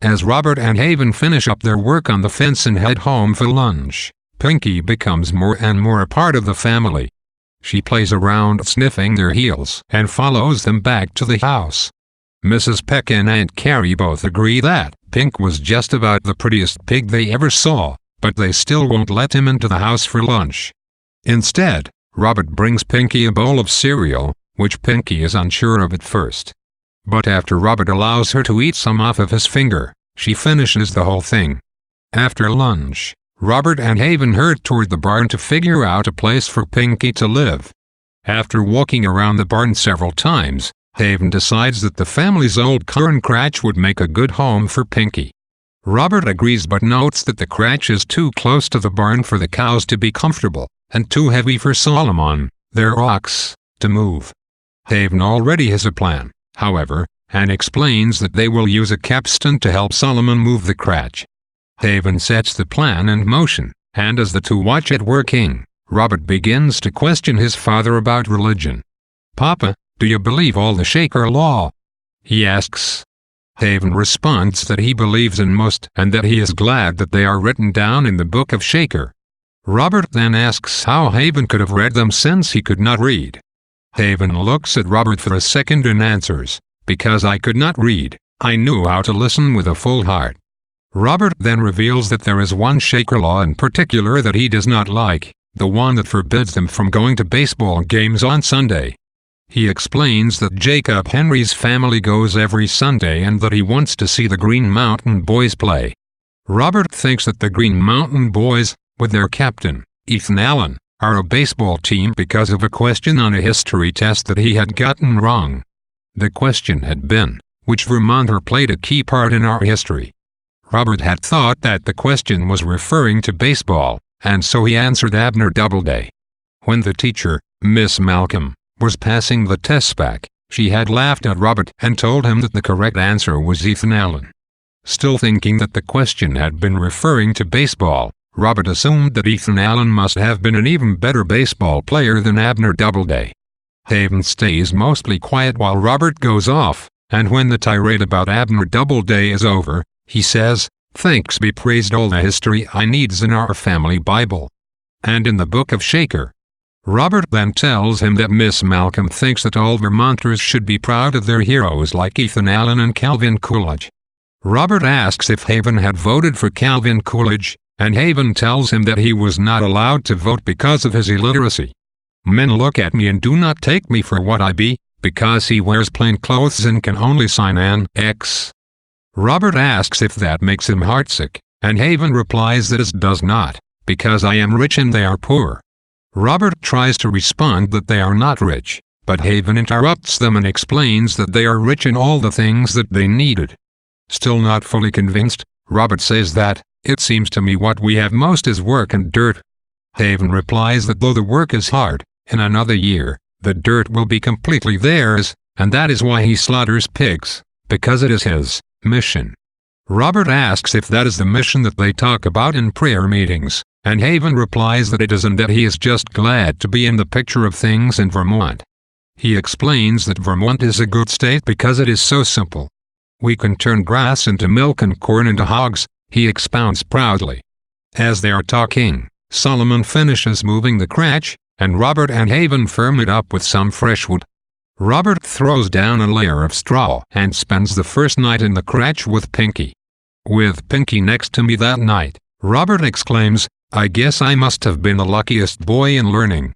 As Robert and Haven finish up their work on the fence and head home for lunch, Pinky becomes more and more a part of the family. She plays around sniffing their heels and follows them back to the house. Mrs. Peck and Aunt Carrie both agree that Pink was just about the prettiest pig they ever saw, but they still won't let him into the house for lunch. Instead, Robert brings Pinky a bowl of cereal, which Pinky is unsure of at first. But after Robert allows her to eat some off of his finger, she finishes the whole thing. After lunch, Robert and Haven hurried toward the barn to figure out a place for Pinky to live. After walking around the barn several times, Haven decides that the family's old corn crutch would make a good home for Pinky. Robert agrees but notes that the crutch is too close to the barn for the cows to be comfortable, and too heavy for Solomon, their ox, to move. Haven already has a plan, however, and explains that they will use a capstan to help Solomon move the crutch. Haven sets the plan in motion, and as the two watch it working, Robert begins to question his father about religion. "Papa, do you believe all the Shaker law?" he asks. Haven responds that he believes in most and that he is glad that they are written down in the Book of Shaker. Robert then asks how Haven could have read them since he could not read. Haven looks at Robert for a second and answers, "Because I could not read, I knew how to listen with a full heart." Robert then reveals that there is one Shaker law in particular that he does not like, the one that forbids them from going to baseball games on Sunday. He explains that Jacob Henry's family goes every Sunday and that he wants to see the Green Mountain Boys play. Robert thinks that the Green Mountain Boys, with their captain, Ethan Allen, are a baseball team because of a question on a history test that he had gotten wrong. The question had been, which Vermonter played a key part in our history? Robert had thought that the question was referring to baseball, and so he answered Abner Doubleday. When the teacher, Miss Malcolm, was passing the test back, she had laughed at Robert and told him that the correct answer was Ethan Allen. Still thinking that the question had been referring to baseball, Robert assumed that Ethan Allen must have been an even better baseball player than Abner Doubleday. Haven stays mostly quiet while Robert goes off, and when the tirade about Abner Doubleday is over, he says, "Thanks be praised, all the history I need's in our family Bible. And in the Book of Shaker." Robert then tells him that Miss Malcolm thinks that all Vermonters should be proud of their heroes like Ethan Allen and Calvin Coolidge. Robert asks if Haven had voted for Calvin Coolidge, and Haven tells him that he was not allowed to vote because of his illiteracy. "Men look at me and do not take me for what I be, because he wears plain clothes and can only sign an X." Robert asks if that makes him heartsick, and Haven replies that it does not, "because I am rich and they are poor." Robert tries to respond that they are not rich, but Haven interrupts them and explains that they are rich in all the things that they needed. Still not fully convinced, Robert says that, "It seems to me what we have most is work and dirt." Haven replies that though the work is hard, in another year, the dirt will be completely theirs, and that is why he slaughters pigs, because it is his mission. Robert asks if that is the mission that they talk about in prayer meetings, and Haven replies that it is and that he is just glad to be in the picture of things in Vermont. He explains that Vermont is a good state because it is so simple. "We can turn grass into milk and corn into hogs," he expounds proudly. As they are talking, Solomon finishes moving the crutch, and Robert and Haven firm it up with some fresh wood. Robert throws down a layer of straw and spends the first night in the crutch with Pinky. With Pinky next to me that night, Robert exclaims, "I guess I must have been the luckiest boy in learning."